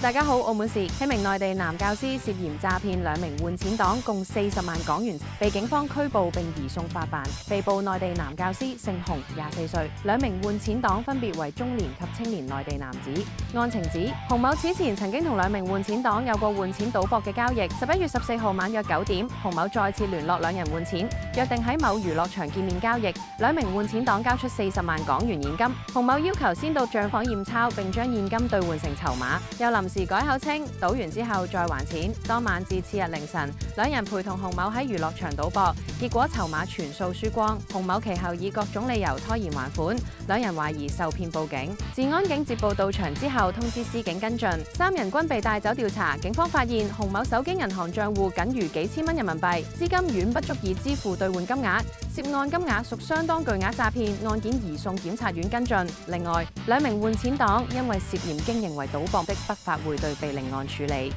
大家好，澳門市一名內地男教師涉嫌詐騙2名換錢黨，共40萬港元，被警方拘捕並移送法辦。被捕內地男教師姓洪，24歲，2名換錢黨分別為中年及青年內地男子。案情指，洪某此前曾經同2名換錢黨有過換錢賭博嘅交易。11月14號晚約9點，洪某再次聯絡2人換錢，約定喺某娛樂場見面交易。2名換錢黨交出40萬港元現金，洪某要求先到帳房驗鈔並將現金兌換成籌碼，又臨時改口稱賭完之後再還錢。當晚至次日凌晨，2人陪同洪某喺娛樂場賭博，結果籌碼全數輸光。洪某其後以各種理由拖延還款，2人懷疑受騙報警。治安警接報到場之後，通知司警跟進，3人均被帶走調查。警方發現洪某手機銀行帳戶僅餘幾千蚊人民幣，資金遠不足以支付兌換金額，涉案金額屬相當巨額詐騙，案件移送檢察院跟進。另外，2名換錢黨因為涉嫌經營為賭博的不法匯兌被另案處理。